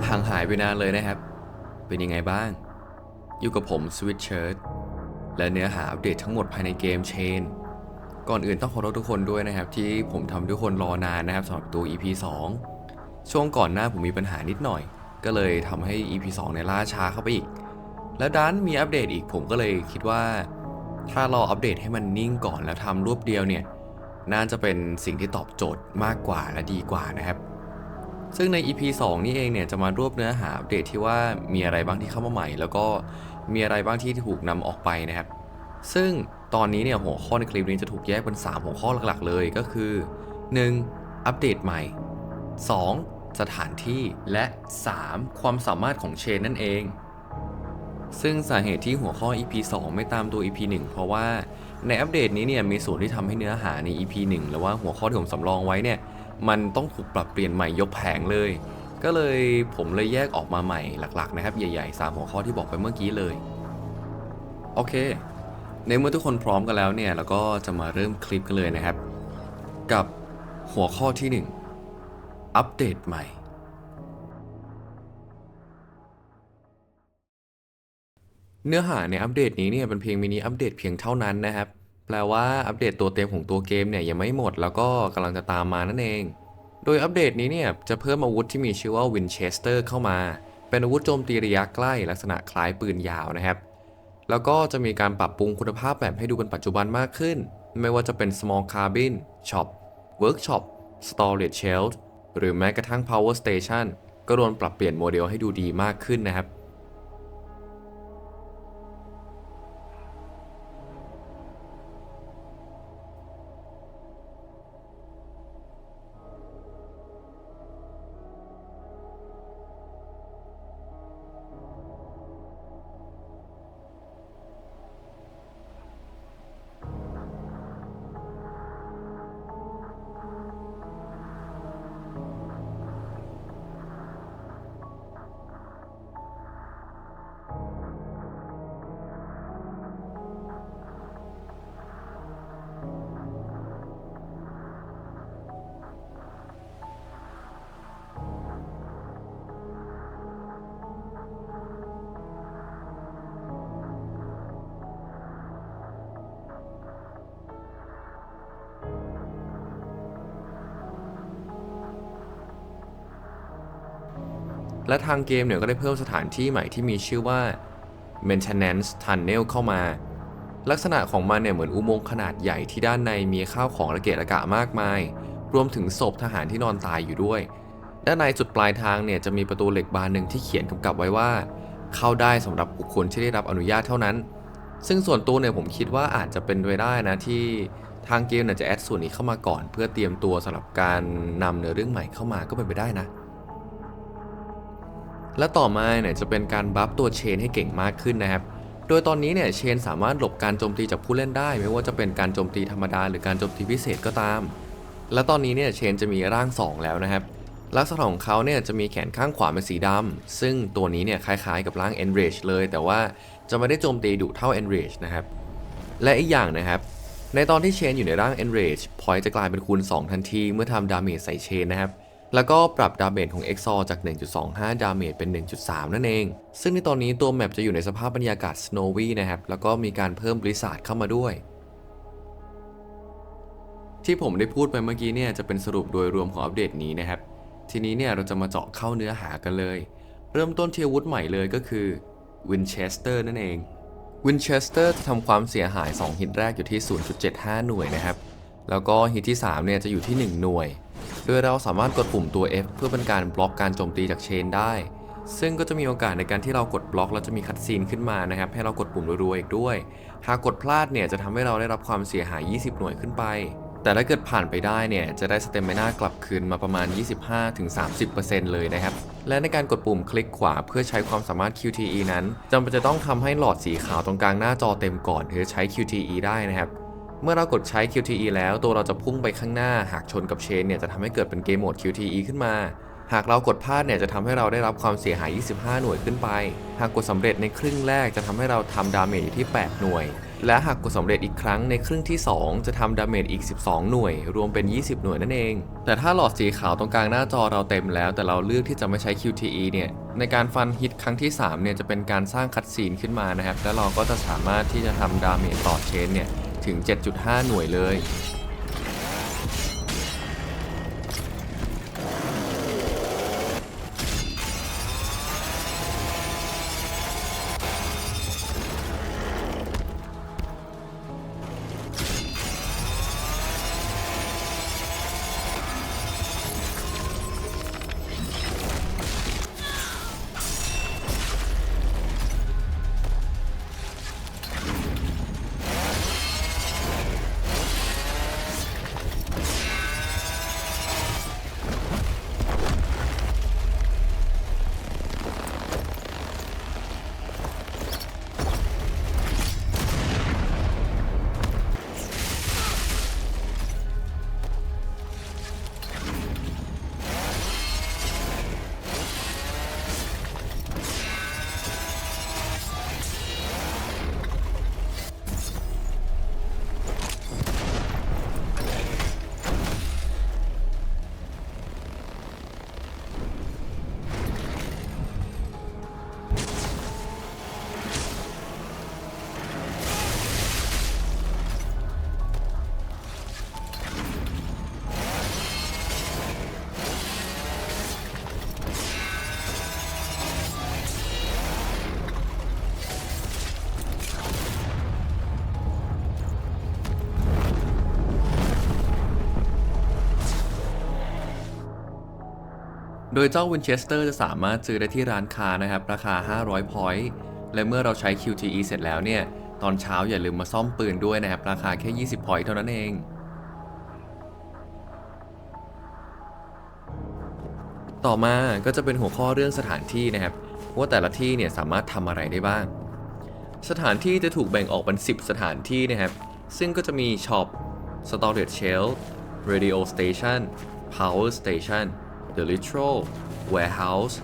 ห่างหายไปนานเลยนะครับเป็นยังไงบ้างอยู่กับผมสวิตเชิร์ตและเนื้อหาอัปเดตทั้งหมดภายในเกมเชนก่อนอื่นต้องขอโทษทุกคนด้วยนะครับที่ผมทำทุกคนรอนานนะครับสำหรับตัว EP 2ช่วงก่อนหน้าผมมีปัญหานิดหน่อยก็เลยทำให้ EP 2เนี่ยล่าช้าเข้าไปอีกแล้วดันมีอัปเดตอีกผมก็เลยคิดว่าถ้าเราอัปเดตให้มันนิ่งก่อนแล้วทำรวบเดียวเนี่ยน่าจะเป็นสิ่งที่ตอบโจทย์มากกว่าและดีกว่านะครับซึ่งใน EP 2นี่เองเนี่ยจะมารวบเนื้อหาอัปเดตที่ว่ามีอะไรบ้างที่เข้ามาใหม่แล้วก็มีอะไรบ้างที่ถูกนำออกไปนะครับซึ่งตอนนี้เนี่ยหัวข้อในคลิปนี้จะถูกแยกเป็น3หัวข้อหลักๆเลยก็คือ 1. อัปเดตใหม่ 2. สถานที่และ 3. ความสามารถของเชนนั่นเองซึ่งสาเหตุที่หัวข้อ EP 2 ไม่ตามตัว EP 1 เพราะว่าในอัปเดตนี้เนี่ยมีส่วนที่ทำให้เนื้อหาใน EP 1 หรือว่าหัวข้อที่ผมสำรองไว้เนี่ยมันต้องถูกปรับเปลี่ยนใหม่ยกแผงเลยก็เลยผมเลยแยกออกมาใหม่หลักๆนะครับใหญ่ๆ3หัวข้อที่บอกไปเมื่อกี้เลยโอเคในเมื่อทุกคนพร้อมกันแล้วเนี่ยเราก็จะมาเริ่มคลิปกันเลยนะครับกับหัวข้อที่ 1 อัปเดตใหม่เนื้อหาในอัปเดตนี้เนี่ยเป็นเพียงมินิอัปเดตเพียงเท่านั้นนะครับแปลว่าอัปเดตตัวเต็มของตัวเกมเนี่ยยังไม่หมดแล้วก็กำลังจะตามมานั่นเองโดยอัปเดตนี้เนี่ยจะเพิ่มอาวุธที่มีชื่อว่าวินเชสเตอร์เข้ามาเป็นอาวุธโจมตีระยะใกล้ลักษณะคล้ายปืนยาวนะครับแล้วก็จะมีการปรับปรุงคุณภาพแบบให้ดูเป็นปัจจุบันมากขึ้นไม่ว่าจะเป็น small cabin shop workshop storage shelf หรือแม้กระทั่ง power station ก็โดนปรับเปลี่ยนโมเดลให้ดูดีมากขึ้นนะครับ และทางเกมเนี่ยก็ได้เพิ่มสถานที่ใหม่ที่มีชื่อว่า Maintenance Tunnel เข้ามาลักษณะของมันเนี่ยเหมือนอุโมงค์ขนาดใหญ่ที่ด้านในมีข้าวของระเกะระกะมากมายรวมถึงศพทหารที่นอนตายอยู่ด้วยด้านในจุดปลายทางเนี่ยจะมีประตูเหล็กบานหนึ่งที่เขียนกำกับไว้ว่าเข้าได้สำหรับบุคคลที่ได้รับอนุญาตเท่านั้นซึ่งส่วนตัวเนี่ยผมคิดว่าอาจจะเป็นไปได้นะที่ทางเกมเนี่ยจะแอดส่วนนี้เข้ามาก่อนเพื่อเตรียมตัวสำหรับการนำเนื้อเรื่องใหม่เข้ามาก็เป็นไปได้นะ และต่อมาเนี่ยจะเป็นการบัฟตัวเชนให้เก่งมากขึ้นนะครับ โดยตอนนี้เนี่ยเชนสามารถหลบการโจมตีจากผู้เล่นได้ไม่ว่าจะเป็นการโจมตีธรรมดาหรือการโจมตีพิเศษก็ตาม และตอนนี้เนี่ยเชนจะมีร่าง2แล้วนะครับ ลักษณะของเขาเนี่ยจะมีแขนข้างขวาเป็นสีดำซึ่งตัวนี้เนี่ยคล้ายๆกับร่าง Enrage เลยแต่ว่าจะไม่ได้โจมตีดุเท่า Enrage นะครับ และอีกอย่างนะครับในตอนที่เชนอยู่ในร่าง Enrage Point จะกลายเป็นคูณ2ทันทีเมื่อทำดาเมจใส่เชนนะครับแล้วก็ปรับดาเมจของ EXOR จาก 1.25 ดาเมจเป็น 1.3 นั่นเองซึ่งในตอนนี้ตัวแมปจะอยู่ในสภาพบรรยากาศ Snowy นะครับแล้วก็มีการเพิ่มบริษัทเข้ามาด้วยที่ผมได้พูดไปเมื่อกี้เนี่ยจะเป็นสรุปโดยรวมของอัปเดตนี้นะครับทีนี้เนี่ยเราจะมาเจาะเข้าเนื้อหากันเลยเริ่มต้นที่อาวุธใหม่เลยก็คือ Winchester นั่นเอง Winchester จะทำความเสียหาย 2 ฮิตแรกอยู่ที่ 0.75 หน่วยนะครับแล้วก็ฮิตที่ 3 เนี่ยจะอยู่ที่ 1 หน่วยโดยเราสามารถกดปุ่มตัว F เพื่อเป็นการบล็อกการโจมตีจากเชนได้ซึ่งก็จะมีโอกาสในการที่เรากดบล็อกแล้วจะมีคัตซีนขึ้นมานะครับให้เรากดปุ่มรัวๆอีกด้วยหากกดพลาดเนี่ยจะทำให้เราได้รับความเสียหาย 20 หน่วยขึ้นไปแต่ถ้าเกิดผ่านไปได้เนี่ยจะได้สเตมิน่ากลับคืนมาประมาณ 25-30% เลยนะครับและในการกดปุ่มคลิกขวาเพื่อใช้ความสามารถ QTE นั้นจำเป็นจะต้องทำให้หลอดสีขาวตรงกลางหน้าจอเต็มก่อนถึงจะใช้ QTE ได้นะครับเมื่อเรากดใช้ QTE แล้วตัวเราจะพุ่งไปข้างหน้าหากชนกับเชนเนี่ยจะทำให้เกิดเป็นเกมโหมด QTE ขึ้นมาหากเรากดพลาดเนี่ยจะทำให้เราได้รับความเสียหาย 25 หน่วยขึ้นไปหากกดสำเร็จในครึ่งแรกจะทำให้เราทำดาเมจอยู่ที่ 8 หน่วย และหากกดสำเร็จอีกครั้งในครึ่งที่ 2จะทำดาเมจอีก12หน่วยรวมเป็น20หน่วยนั่นเองแต่ถ้าหลอดสีขาวตรงกลางหน้าจอเราเต็มแล้วแต่เราเลือกที่จะไม่ใช้ QTE เนี่ยในการฟันฮิตครั้งที่3เนี่ยจะเป็นการสร้างคัตซีนขึ้นมานะครับแล้วเราก็จะสามารถที่จะทำดาเมจต่อเชนเนี่ยถึง 7.5 หน่วยเลยโดยเจ้า Winchester จะสามารถซื้อได้ที่ร้านค้านะครับราคา500 point และเมื่อเราใช้ QTE เสร็จแล้วเนี่ยตอนเช้าอย่าลืมมาซ่อมปืนด้วยนะครับราคาแค่20 point เท่านั้นเองต่อมาก็จะเป็นหัวข้อเรื่องสถานที่นะครับว่าแต่ละที่เนี่ยสามารถทำอะไรได้บ้างสถานที่จะถูกแบ่งออกเป็น10สถานที่นะครับซึ่งก็จะมี Shop Storage Shelf Radio Station Power Station The Literal Warehouse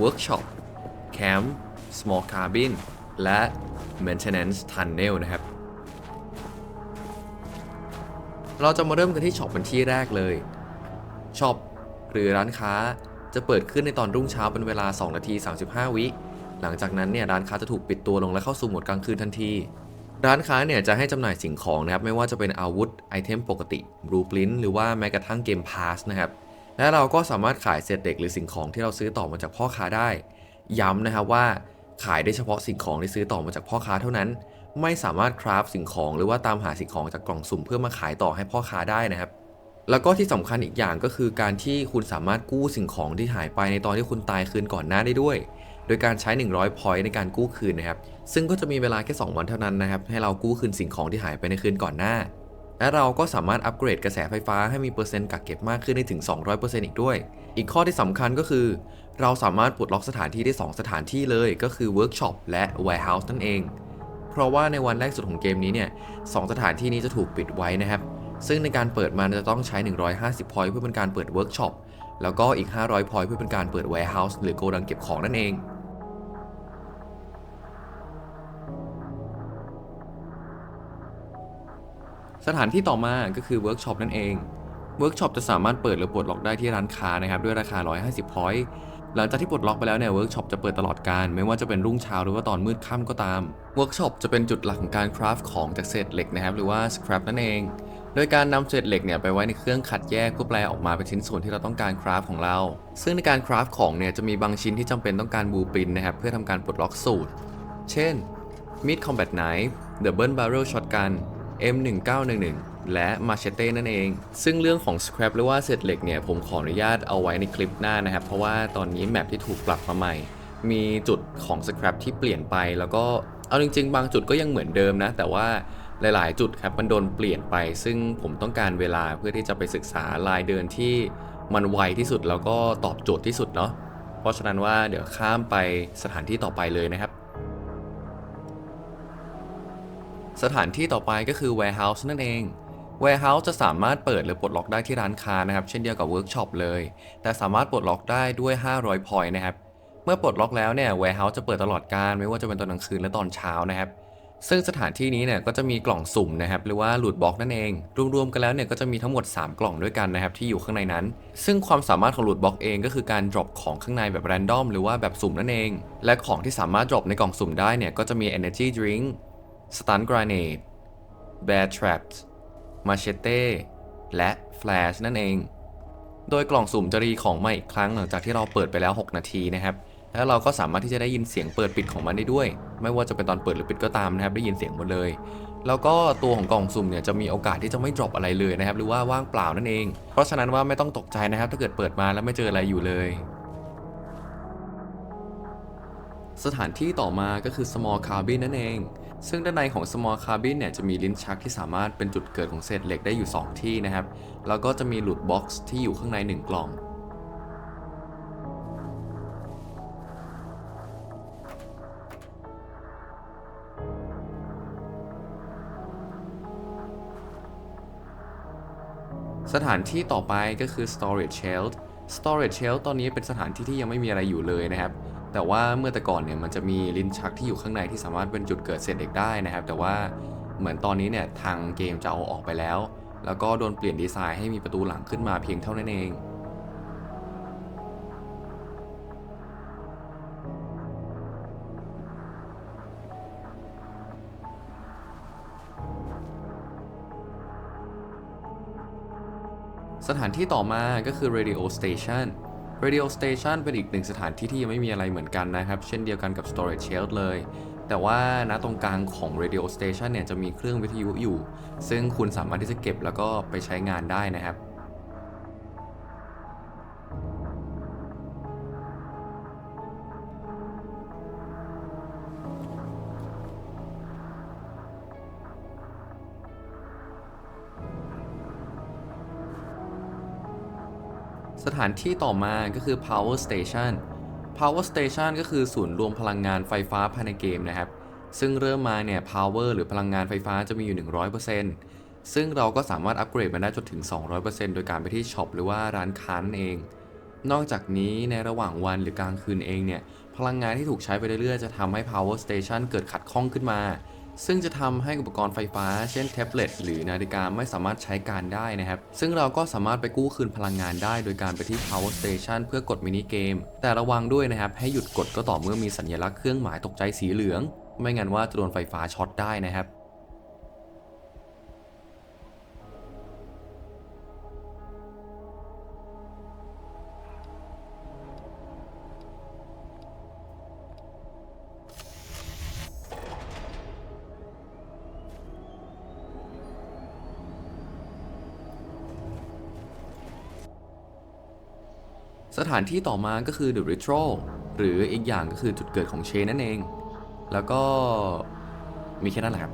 Workshop Camp Small Cabin และ Maintenance Tunnel นะครับเราจะมาเริ่มกันที่ช็อปเป็นที่แรกเลยช็อปหรือร้านค้าจะเปิดขึ้นในตอนรุ่งเช้าเป็นเวลา2นาที35วิหลังจากนั้นเนี่ยร้านค้าจะถูกปิดตัวลงและเข้าสู่โหมดกลางคืนทันทีร้านค้าเนี่ยจะให้จำหน่ายสิ่งของนะครับไม่ว่าจะเป็นอาวุธไอเทมปกติ Blueprint หรือว่าแม้กระทั่งเกมพาสนะครับและเราก็สามารถขายเศษเหล็กหรือสิ่งของที่เราซื้อต่อมาจากพ่อค้าได้ย้ำนะครับว่าขายได้เฉพาะสิ่งของที่ซื้อต่อมาจากพ่อค้าเท่านั้นไม่สามารถคราฟสิ่งของหรือว่าตามหาสิ่งของจากกล่องสุ่มเพื่อมาขายต่อให้พ่อค้าได้นะครับแล้วก็ที่สำคัญอีกอย่างก็คือการที่คุณสามารถกู้สิ่งของที่หายไปในตอนที่คุณตายคืนก่อนหน้าได้ด้วยโดยการใช้100 point ในการกู้คืนนะครับซึ่งก็จะมีเวลาแค่2วันเท่านั้นนะครับให้เรากู้คืนสิ่งของที่หายไปในคืนก่อนหน้าและเราก็สามารถอัปเกรดกระแสไฟฟ้าให้มีเปอร์เซ็นต์กักเก็บมากขึ้นได้ถึง 200% อีกด้วยอีกข้อที่สำคัญก็คือเราสามารถปลดล็อกสถานที่ได้2สถานที่เลยก็คือ Workshop และ Warehouse นั่นเองเพราะว่าในวันแรกสุดของเกมนี้เนี่ย2สถานที่นี้จะถูกปิดไว้นะครับซึ่งในการเปิดมันจะต้องใช้150 point เพื่อเป็นการเปิด Workshop แล้วก็อีก500 point เพื่อเป็นการเปิด Warehouse หรือโกดังเก็บของนั่นเองสถานที่ต่อมาก็คือ Workshop นั่นเอง Workshop จะสามารถเปิดหรือปลดล็อกได้ที่ร้านค้านะครับด้วยราคา150 point หลังจากที่ปลดล็อกไปแล้วเนี่ย Workshop จะเปิดตลอดการไม่ว่าจะเป็นรุ่งเช้าหรือว่าตอนมืดค่ำก็ตาม Workshop จะเป็นจุดหลักของการคราฟของจากเศษเหล็กนะครับหรือว่า scrap นั่นเองโดยการนำเศษเหล็กเนี่ยไปไว้ในเครื่องคัดแยกเพื่อแปลออกมาเป็นชิ้นส่วนที่เราต้องการคราฟของเราซึ่งในการคราฟของเนี่ยจะมีบางชิ้นที่จำเป็นต้องการบลูพรินท์นะครับเพื่อทำการปลดล็อกสูตรเช่น Mid Combat Knife Double Barrel Shotgun M1911 และมาเชเต้นั่นเองซึ่งเรื่องของ scrap หรือว่าเศษเหล็กเนี่ยผมขออนุญาตเอาไว้ในคลิปหน้านะครับเพราะว่าตอนนี้แมปที่ถูกปรับมาใหม่มีจุดของ scrap ที่เปลี่ยนไปแล้วก็เอาจริงๆบางจุดก็ยังเหมือนเดิมนะแต่ว่าหลายๆจุดครับมันโดนเปลี่ยนไปซึ่งผมต้องการเวลาเพื่อที่จะไปศึกษาลายเดินที่มันไวที่สุดแล้วก็ตอบโจทย์ที่สุดเนาะเพราะฉะนั้นว่าเดี๋ยวข้ามไปสถานที่ต่อไปเลยนะครับสถานที่ต่อไปก็คือ Warehouse นั่นเอง Warehouse จะสามารถเปิดหรือปลดล็อกได้ที่ร้านค้านะครับเช่นเดียวกับ Workshop เลยแต่สามารถปลดล็อกได้ด้วย500 point นะครับเมื่อปลดล็อกแล้วเนี่ย Warehouse จะเปิดตลอดการไม่ว่าจะเป็นตอนกลางคืนและตอนเช้านะครับ ซึ่งสถานที่นี้เนี่ยก็จะมีกล่องสุ่มนะครับหรือว่าหลุดบล็อกนั่นเองรวมๆกันแล้วเนี่ยก็จะมีทั้งหมด3กล่องด้วยกันนะครับที่อยู่ข้างในนั้นซึ่งความสามารถของหลุดบล็อกเองก็คือการ drop ของข้างในแบบแรนดอมหรือว่าแบบสุ่มนั่นเองและของที่สามารถ drop ในกล่องสุ่มได้เนี่ยก็จะมี energy drink stun grenade bear traps machete และ flash นั่นเองโดยกล่องสุ่มจะรีของมาอีกครั้งหลังจากที่เราเปิดไปแล้ว6นาทีนะครับแล้วเราก็สามารถที่จะได้ยินเสียงเปิดปิดของมันได้ด้วยไม่ว่าจะเป็นตอนเปิดหรือปิดก็ตามนะครับได้ยินเสียงหมดเลยแล้วก็ตัวของกล่องสุ่มเนี่ยจะมีโอกาสที่จะไม่ drop อะไรเลยนะครับหรือว่าว่างเปล่านั่นเองเพราะฉะนั้นว่าไม่ต้องตกใจนะครับถ้าเกิดเปิดมาแล้วไม่เจออะไรอยู่เลยสถานที่ต่อมาก็คือ small cabin นั่นเองซึ่งด้านในของ small cabin เนี่ยจะมีลิ้นชักที่สามารถเป็นจุดเกิดของเศษเหล็กได้อยู่2ที่นะครับแล้วก็จะมี loot box ที่อยู่ข้างใน1กล่อง สถานที่ต่อไปก็คือ storage shelf storage shelf ตอนนี้เป็นสถานที่ที่ยังไม่มีอะไรอยู่เลยนะครับแต่ว่าเมื่อแต่ก่อนเนี่ยมันจะมีลิ้นชักที่อยู่ข้างในที่สามารถเป็นจุดเกิดเศษเหล็กได้นะครับแต่ว่าเหมือนตอนนี้เนี่ยทางเกมจะเอาออกไปแล้วแล้วก็โดนเปลี่ยนดีไซน์ให้มีประตูหลังขึ้นมาเพียงเท่านั้นเองสถานที่ต่อมาก็คือ radio station radio station เป็นอีกหนึ่งสถานที่ที่ยังไม่มีอะไรเหมือนกันนะครับเช่นเดียวกันกับ storage shelf เลยแต่ว่าณตรงกลางของ radio station เนี่ยจะมีเครื่องวิทยุอยู่ซึ่งคุณสามารถที่จะเก็บแล้วก็ไปใช้งานได้นะครับ สถานที่ต่อมาก็คือ power station power station ก็คือศูนย์รวมพลังงานไฟฟ้าภายในเกมนะครับซึ่งเริ่มมาเนี่ย power หรือพลังงานไฟฟ้าจะมีอยู่ 100%ซึ่งเราก็สามารถอัปเกรดมันได้จนถึง 200%โดยการไปที่ช็อปหรือว่าร้านค้านั่นเองนอกจากนี้ในระหว่างวันหรือกลางคืนเองเนี่ยพลังงานที่ถูกใช้ไปเรื่อยๆจะทำให้ power station เกิดขัดข้องขึ้นมา ซึ่งจะทำให้อุปกรณ์ไฟฟ้าเช่นแท็บเล็ตหรือนาฬิกาไม่สามารถใช้การได้นะครับซึ่งเราก็สามารถไปกู้คืนพลังงานได้โดยการไปที่ power station เพื่อกดมินิเกมแต่ระวังด้วยนะครับให้หยุดกดก็ต่อเมื่อมีสัญลักษณ์เครื่องหมายตกใจสีเหลืองไม่งั้นว่าจะโดนไฟฟ้าช็อตได้นะครับสถานที่ต่อมาก็คือ The Ritual หรืออีกอย่างก็คือจุดเกิดของเชนนั่นเองแล้วก็มีแค่นั้นแหละครับ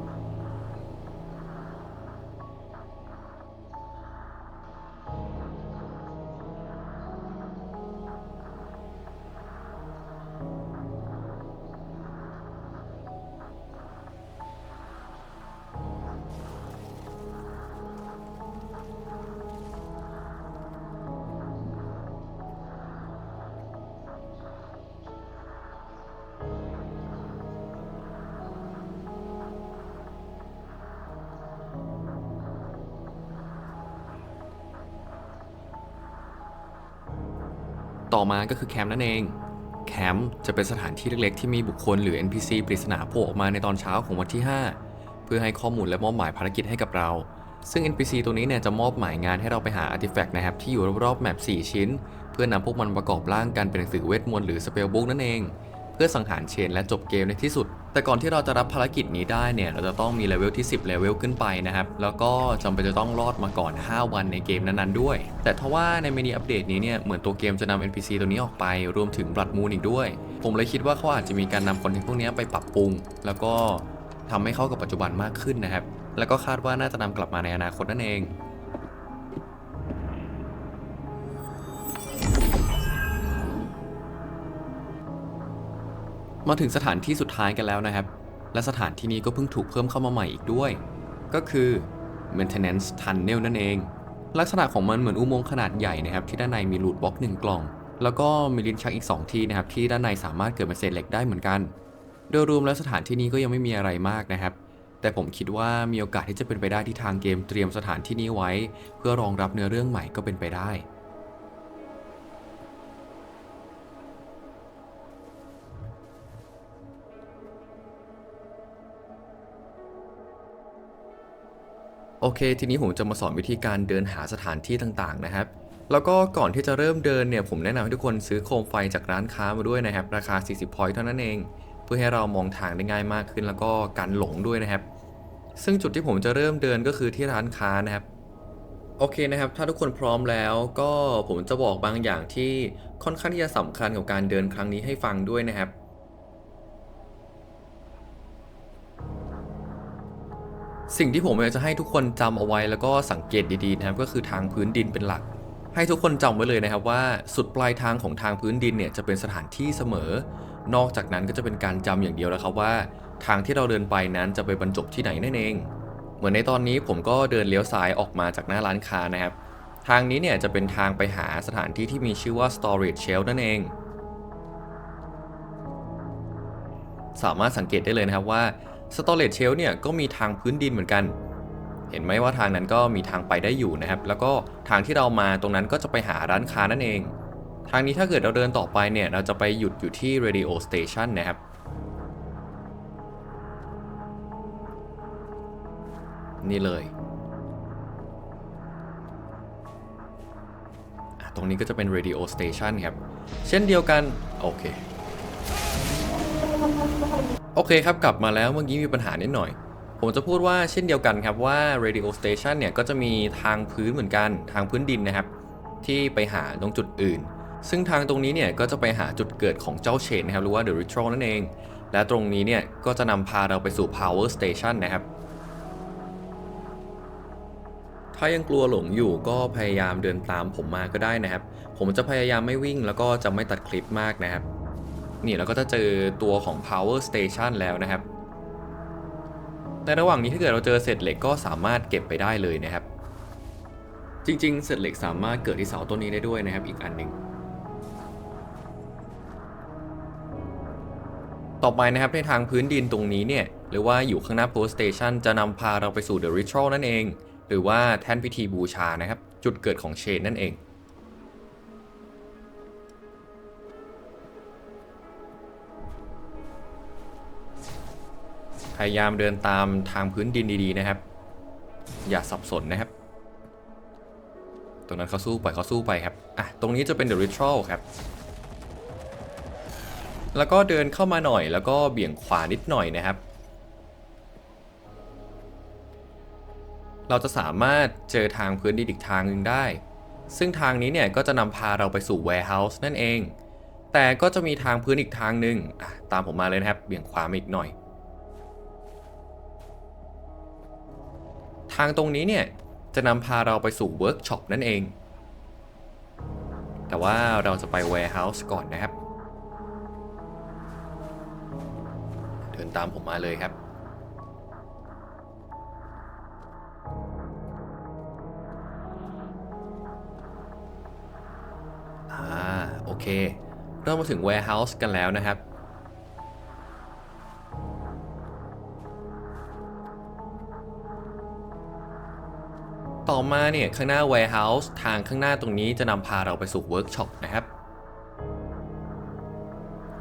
ต่อมาก็คือแคมป์นั่นเอง แคมป์จะเป็นสถานที่เล็กๆที่มีบุคคลหรือ NPC ปริศนาโผล่ออกมาในตอนเช้าของวันที่ 5 เพื่อให้ข้อมูลและมอบหมายภารกิจให้กับเรา ซึ่ง NPC ตัวนี้เนี่ยจะมอบหมายงานให้เราไปหาอาร์ติแฟกต์นะครับที่อยู่รอบๆแมป4ชิ้น เพื่อนำพวกมันประกอบร่างกันเป็นหนังสือเวทมนต์หรือสเปลบุ๊กนั่นเองเพื่อสังหารเชนและจบเกมในที่สุด แต่ก่อนที่เราจะรับภารกิจนี้ได้เนี่ยเราจะต้องมีเลเวลที่10เลเวลขึ้นไปนะครับแล้วก็จำเป็นจะต้องรอดมาก่อน5วันในเกมนั้นๆด้วยแต่ทว่าในมินิอัปเดตนี้เนี่ยเหมือนตัวเกมจะนำ NPC ตัวนี้ออกไปรวมถึงบลัดมูนอีกด้วยผมเลยคิดว่าเขาอาจจะมีการนำคอนเทนต์พวกนี้ไปปรับปรุงแล้วก็ทำให้เข้ากับปัจจุบันมากขึ้นนะครับแล้วก็คาดว่าน่าจะนำกลับมาในอนาคตนั่นเอง มาถึงสถานที่สุดท้ายกันแล้วนะครับ และสถานที่นี้ก็เพิ่งถูกเพิ่มเข้ามาใหม่อีกด้วย ก็คือ Maintenance Tunnel นั่นเอง ลักษณะของมันเหมือนอุโมงค์ขนาดใหญ่นะครับที่ด้านในมีลูทบล็อก1กล่อง แล้วก็มีลิ้นชักอีก2ที่นะครับที่ด้านในสามารถเกิดเป็นเศษเหล็กได้เหมือนกัน โดยรวมแล้วสถานที่นี้ก็ยังไม่มีอะไรมากนะครับแต่ผมคิดว่ามีโอกาสที่จะเป็นไปได้ที่ทางเกมเตรียมสถานที่นี้ไว้เพื่อรองรับเนื้อเรื่องใหม่ก็เป็นไปได้โอเคทีนี้ผมจะมาสอนวิธีการเดินหาสถานที่ต่างๆนะครับแล้วก็ก่อนที่จะเริ่มเดินเนี่ยผมแนะนำให้ทุกคนซื้อโคมไฟจากร้านค้ามาด้วยนะครับราคา40 พอยต์เท่านั้นเองเพื่อให้เรามองทางได้ง่ายมากขึ้นแล้วก็กันหลงด้วยนะครับซึ่งจุดที่ผมจะเริ่มเดินก็คือที่ร้านค้านะครับโอเคนะครับถ้าทุกคนพร้อมแล้วก็ผมจะบอกบางอย่างที่ค่อนข้างที่จะสำคัญกับการเดินครั้งนี้ให้ฟังด้วยนะครับ สิ่งที่ผมอยากจะให้ทุกคนจำเอาไว้แล้วก็สังเกตดีๆนะครับก็คือทางพื้นดินเป็นหลักให้ทุกคนจำไว้เลยนะครับว่าสุดปลายทางของทางพื้นดินเนี่ยจะเป็นสถานที่เสมอนอกจากนั้นก็จะเป็นการจำอย่างเดียวแล้วครับว่าทางที่เราเดินไปนั้นจะไปบรรจบที่ไหนนั่นเองเหมือนในตอนนี้ผมก็เดินเลี้ยวซ้ายออกมาจากหน้าร้านค้านะครับทางนี้เนี่ยจะเป็นทางไปหาสถานที่ที่มีชื่อว่า storage shelf นั่นเองสามารถสังเกตได้เลยนะครับว่า storage shelf เนี่ยก็มีทางพื้นดินเหมือนกัน เห็นไหมว่าทางนั้นก็มีทางไปได้อยู่นะครับแล้วก็ทางที่เรามาตรงนั้นก็จะไปหาร้านค้านั่นเองทางนี้ถ้าเกิดเราเดินต่อไปเนี่ยเราจะไปหยุดอยู่ที่ radio station นะครับนี่เลยตรงนี้ก็จะเป็น radio station ครับเช่นเดียวกันโอเคครับกลับมาแล้วเมื่อกี้มีปัญหานิดหน่อยผมจะพูดว่าเช่นเดียวกันครับว่า radio station เนี่ยก็จะมีทางพื้นเหมือนกันทางพื้นดินนะครับที่ไปหาตรงจุดอื่นซึ่งทางตรงนี้เนี่ยก็จะไปหาจุดเกิดของเจ้าเชนนะครับหรือว่า The Ritual นั่นเองและตรงนี้เนี่ยก็จะนำพาเราไปสู่ Power Station นะครับถ้ายังกลัวหลงอยู่ก็พยายามเดินตามผมมาก็ได้นะครับผมจะพยายามไม่วิ่งแล้วก็จะไม่ตัดคลิปมากนะครับนี่เราก็จะเจอตัวของ Power Station แล้วนะครับในระหว่างนี้ถ้าเกิดเราเจอเศษเหล็กก็สามารถเก็บไปได้เลยนะครับจริงๆเศษเหล็กสามารถเกิดที่เสาต้นนี้ได้ด้วยนะครับอีกอันหนึ่งต่อไปนะครับในทางพื้นดินตรงนี้เนี่ยหรือว่าอยู่ข้างหน้า Power Station จะนำพาเราไปสู่ The Ritual นั่นเองหรือว่าแท่นพิธีบูชานะครับจุดเกิดของเชนนั่นเองพยายามเดินตามทางพื้นดินดีๆนะครับอย่าสับสนนะครับตรงนั้นเขาสู้ไปครับตรงนี้จะเป็น The Ritual ครับแล้วก็เดินเข้ามาหน่อยแล้วก็เบี่ยงขวานิดหน่อยนะครับเราจะสามารถเจอทางพื้นดินอีกทางหนึ่งได้ซึ่งทางนี้เนี่ยก็จะนำพาเราไปสู่ Warehouse นั่นเองแต่ก็จะมีทางพื้นอีกทางหนึ่งตามผมมาเลยนะครับเบี่ยงขวามาอีกหน่อยทางตรงนี้เนี่ยจะนำพาเราไปสู่ Workshop นั่นเองแต่ว่าเราจะไป Warehouse ก่อนนะครับเดินตามผมมาเลยครับโอเคเรามาถึง Warehouse กันแล้วนะครับต่อมาเนี่ยข้างหน้า Warehouse ทางข้างหน้าตรงนี้จะนำพาเราไปสู่ Workshop นะครับ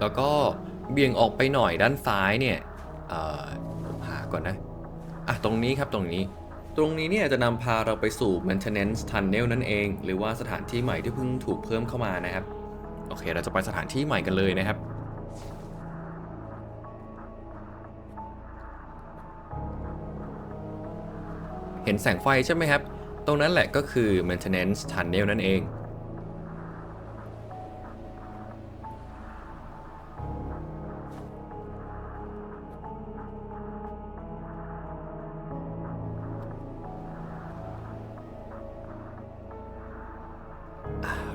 แล้วก็เบี่ยงออกไปหน่อยด้านซ้ายเนี่ยผมหาก่อนนะตรงนี้ครับตรงนี้เนี่ยจะนำพาเราไปสู่ Maintenance Tunnel นั่นเองหรือว่าสถานที่ใหม่ที่เพิ่งถูกเพิ่มเข้ามานะครับโอเคเราจะไปสถานที่ใหม่กันเลยนะครับเห็นแสงไฟใช่ไหมครับตรงนั้นแหละก็คือ Maintenance Tunnel นั่นเอง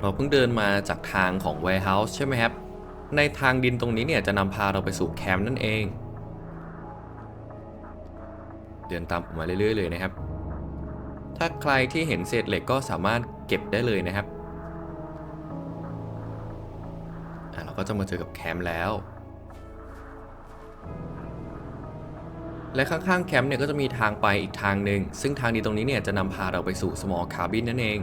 เราเพิ่งเดินมาจากทางของ Warehouse ใช่ไหมครับในทางดินตรงนี้เนี่ยจะนำพาเราไปสู่แคมป์นั่นเองเดินตามผมมาเรื่อยๆเลยนะครับถ้าใครที่เห็นเศษเหล็กก็สามารถเก็บได้เลยนะครับเราก็จะมาเจอกับแคมป์แล้ว และข้างๆแคมป์เนี่ยก็จะมีทางไปอีกทางหนึ่งซึ่งทางดีตรงนี้เนี่ยจะนำพาเราไปสู่ small cabin นั่นเอง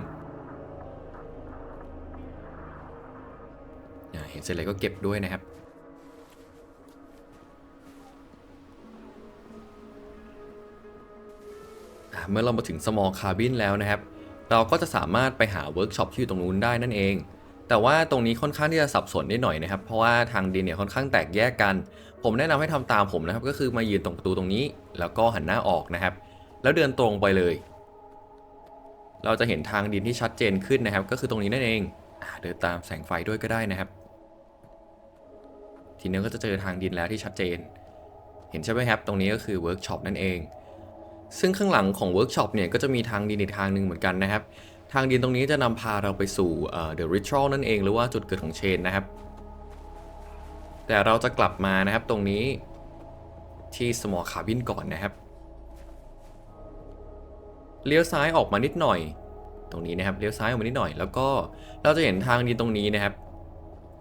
เห็นเสร็จเลยก็เก็บด้วยนะครับเมื่อเรามาถึง small cabin แล้วนะครับเราก็จะสามารถไปหาเวิร์กช็อปที่อยู่ตรงนู้นได้นั่นเองแต่ว่าตรงนี้ค่อนข้างที่จะสับสนนิดหน่อยนะครับเพราะว่าทางดินเนี่ยค่อนข้างแตกแยกกันผมแนะนำให้ทำตามผมนะครับก็คือมายืนตรงประตูตรงนี้แล้วก็หันหน้าออกนะครับแล้วเดินตรงไปเลยเราจะเห็นทางดินที่ชัดเจนขึ้นนะครับก็คือตรงนี้นั่นเองเดินตามแสงไฟด้วยก็ได้นะครับทีนี้ก็จะเจอทางดินแล้วที่ชัดเจนเห็นใช่ไหมครับตรงนี้ก็คือเวิร์กช็อปนั่นเองซึ่งข้างหลังของเวิร์กช็อปเนี่ยก็จะมีทางดินอีกทางหนึ่งเหมือนกันนะครับทางดินตรงนี้จะนำพาเราไปสู่The Ritual นั่นเองหรือว่าจุดเกิดของเชนนะครับแต่เราจะกลับมานะครับตรงนี้ที่ Small Cabin ก่อนนะครับเลี้ยวซ้ายออกมานิดหน่อยตรงนี้นะครับเลี้ยวซ้ายออกมานิดหน่อยแล้วก็เราจะเห็นทางดินตรงนี้นะครับ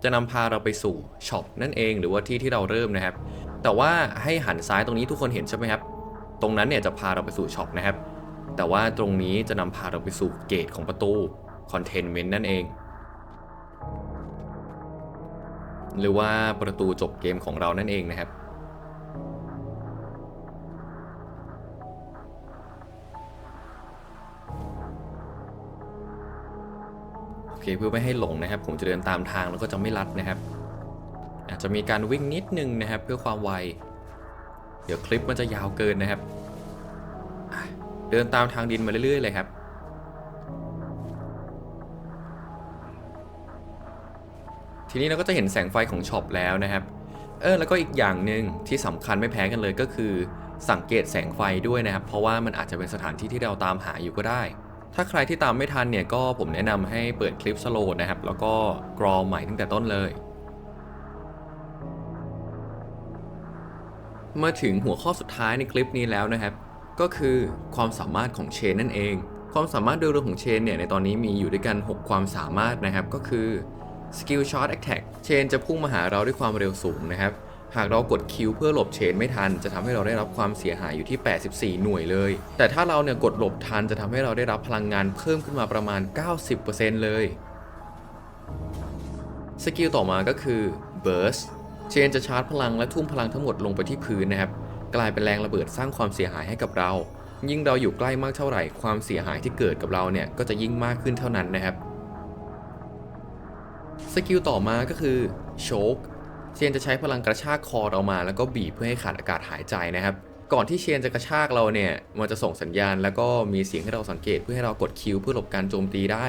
จะนำพาเราไปสู่ช็อปนั่นเองหรือว่าที่ที่เราเริ่มนะครับแต่ว่าให้หันซ้ายตรงนี้ทุกคนเห็นใช่ไหมครับตรงนั้นเนี่ยจะพาเราไปสู่ช็อปนะครับแต่ว่าตรงนี้จะนำพาเราไปสู่เกตของประตูคอนเทนเมนต์นั่นเองหรือว่าประตูจบเกมของเรานั่นเองนะครับโอเคเพื่อไม่ให้หลงนะครับผมจะเดินตามทางแล้วก็จะไม่ลัดนะครับอาจจะมีการวิ่งนิดนึงนะครับเพื่อความไวเดี๋ยวคลิปมันจะยาวเกินนะครับเดินตามทางดินมาเรื่อยๆเลยครับทีนี้เราก็จะเห็นแสงไฟของช็อปแล้วนะครับแล้วก็อีกอย่างหนึ่งที่สำคัญไม่แพ้กันเลยก็คือสังเกตแสงไฟด้วยนะครับเพราะว่ามันอาจจะเป็นสถานที่ที่เราตามหาอยู่ก็ได้ถ้าใครที่ตามไม่ทันเนี่ยก็ผมแนะนำให้เปิดคลิปสโลว์นะครับแล้วก็กรอใหม่ตั้งแต่ต้นเลยมาถึงหัวข้อสุดท้ายในคลิปนี้แล้วนะครับก็คือความสามารถของเชนนั่นเองความสามารถโดยรวมของเชนเนี่ยในตอนนี้มีอยู่ด้วยกัน6ความสามารถนะครับก็คือ Skill Shot Attack เชนจะพุ่งมาหาเราด้วยความเร็วสูงนะครับหากเรากดคิวเพื่อหลบเชนไม่ทันจะทำให้เราได้รับความเสียหายอยู่ที่84หน่วยเลยแต่ถ้าเราเนี่ยกดหลบทันจะทำให้เราได้รับพลังงานเพิ่มขึ้นมาประมาณ 90% เลยสกิลต่อมาก็คือ Burst เชนจะชาร์จพลังและทุ่มพลังทั้งหมดลงไปที่พื้นนะครับกลายเป็นแรงระเบิดสร้างความเสียหายให้กับเรายิ่งเราอยู่ใกล้มากเท่าไหร่ความเสียหายที่เกิดกับเราเนี่ยก็จะยิ่งมากขึ้นเท่านั้นนะครับสกิลต่อมาก็คือโชคเชนจะใช้พลังกระชากคอเรามาแล้วก็บีบเพื่อให้ขาดอากาศหายใจนะครับก่อนที่เชนจะกระชากเราเนี่ยมันจะส่งสัญญาณแล้วก็มีเสียงให้เราสังเกตเพื่อให้เรากดคิวเพื่อหลบการโจมตีได้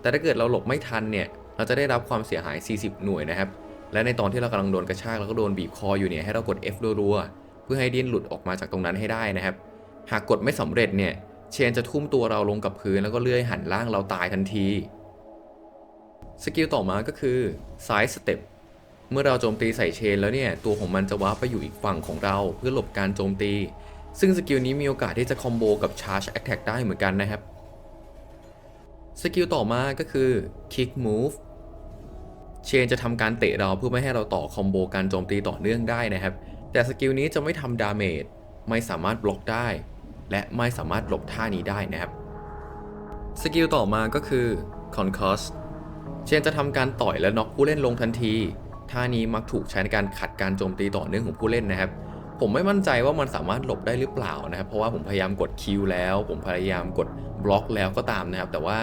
แต่ถ้าเกิดเราหลบไม่ทันเนี่ยเราจะได้รับความเสียหาย40หน่วยนะครับและในตอนที่เรากำลังโดนกระชากแล้วก็โดนบีบคออยู่เนี่ยให้เรากด F รัวๆเพื่อให้ดิ้นหลุดออกมาจากตรงนั้นให้ได้นะครับหากกดไม่สำเร็จเนี่ยเชนจะทุ่มตัวเราลงกับพื้นแล้วก็เลื่อยหันล่างเราตายทันทีสกิลต่อมาก็คือ Side Step เมื่อเราโจมตีใส่เชนแล้วเนี่ยตัวของมันจะวาร์ปไปอยู่อีกฝั่งของเราเพื่อหลบการโจมตีซึ่งสกิลนี้มีโอกาสที่จะคอมโบกับ Charge Attack ได้เหมือนกันนะครับสกิลต่อมาก็คือ Kick Move เชนจะทำการเตะเราเพื่อไม่ให้เราต่อคอมโบการโจมตีต่อเนื่องได้นะครับแต่สกิลนี้จะไม่ทำดาเมจไม่สามารถบล็อกได้และไม่สามารถหลบท่านี้ได้นะครับสกิลต่อมาก็คือ Concuss เชนจะทำการต่อยและน็อกผู้เล่นลงทันทีท่านี้มักถูกใช้ในการขัดการโจมตีต่อเนื่องของผู้เล่นนะครับผมไม่มั่นใจว่ามันสามารถหลบได้หรือเปล่านะครับเพราะว่าผมพยายามกดคิวแล้วผมพยายามกดบล็อกแล้วก็ตามนะครับแต่ว่า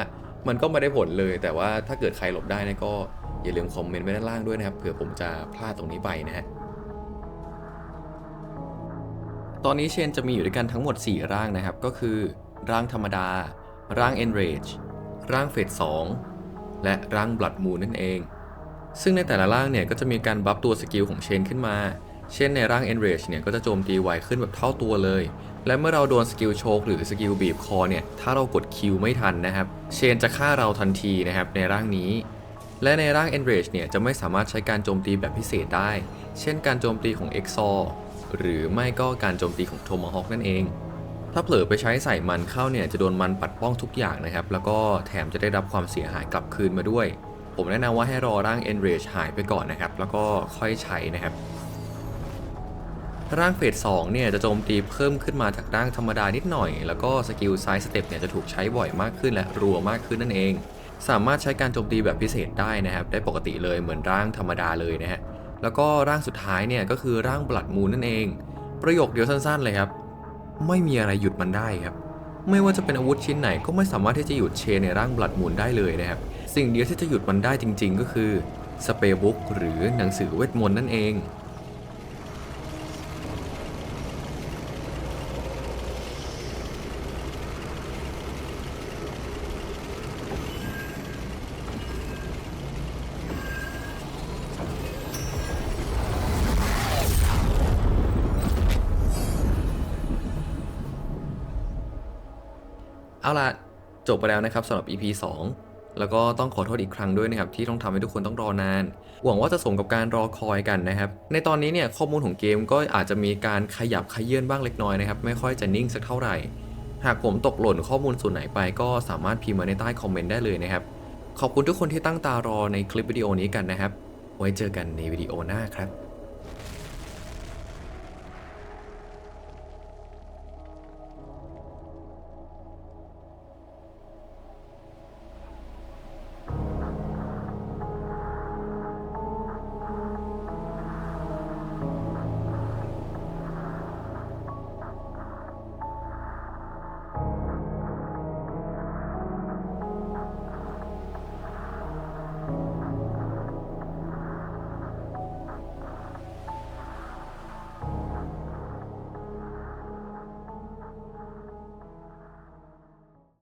มันก็ไม่ได้ผลเลยแต่ว่าถ้าเกิดใครหลบได้นะก็อย่าลืมคอมเมนต์ไว้ด้านล่างด้วยนะครับเผื่อผมจะพลาดตรงนี้ไปนะฮะตอนนี้เชนจะมีอยู่ด้วยกันทั้งหมด4ร่างนะครับก็คือร่างธรรมดาร่าง Enrage ร่างเฟส2และร่าง Blood Moon นั่นเองซึ่งในแต่ละร่างเนี่ยก็จะมีการบัฟตัวสกิลของเชนขึ้นมาเช่นในร่าง Enrage เนี่ยก็จะโจมตีไวขึ้นแบบเท่าตัวเลยและเมื่อเราโดนสกิลโชกหรือสกิลบีบคอเนี่ยถ้าเรากดคิวไม่ทันนะครับเชนจะฆ่าเราทันทีนะครับในร่างนี้และในร่าง Enrage เนี่ยจะไม่สามารถใช้การโจมตีแบบพิเศษได้เช่นการโจมตีของ Exor หรือไม่ก็การโจมตีของ Tomahawk นั่นเองถ้าเผลอไปใช้ใส่มันเข้าเนี่ยจะโดนมันปัดป้องทุกอย่างนะครับแล้วก็แถมจะได้รับความเสียหายกลับคืนมาด้วยผมแนะนำว่าให้รอร่าง Enrage หายไปก่อนนะครับแล้วก็ค่อยใช้นะครับ ร่างเฟส2เนี่ยจะโจมตีเพิ่มขึ้นมาจากร่างธรรมดานิดหน่อยแล้วก็สกิลไซส์สเต็ปเนี่ยจะถูกใช้บ่อยมากขึ้นและรัวมากขึ้นนั่นเองสามารถใช้การโจมตีแบบพิเศษได้นะครับได้ปกติเลยเหมือนร่างธรรมดาเลยนะฮะแล้วก็ร่างสุดท้ายเนี่ยก็คือร่างบลัดมูนนั่นเองประโยคเดียวสั้นๆเลยครับไม่มีอะไรหยุดมันได้ครับไม่ว่าจะเป็นอาวุธชิ้นไหนก็ไม่สามารถที่จะหยุดเชนในร่างบลัดมูนได้เลยนะครับสิ่งเดียวที่จะหยุดมันได้จริงๆก็คือสเปลบุ๊กหรือหนังสือเวทมนต์นั่นเอง เอาล่ะจบไปแล้วนะครับสำหรับ EP 2แล้วก็ต้องขอโทษอีกครั้งด้วยนะครับที่ต้องทำให้ทุกคนต้องรอนานหวังว่าจะสมกับการรอคอยกันนะครับในตอนนี้เนี่ยข้อมูลของเกมก็อาจจะมีการขยับเขยื้อนบ้างเล็กน้อยนะครับไม่ค่อยจะนิ่งสักเท่าไหร่หากผมตกหล่นข้อมูลส่วนไหนไปก็สามารถพิมพ์มาในใต้คอมเมนต์ได้เลยนะครับขอบคุณทุกคนที่ตั้งตารอในคลิปวิดีโอนี้กันนะครับไว้เจอกันในวิดีโอหน้าครับ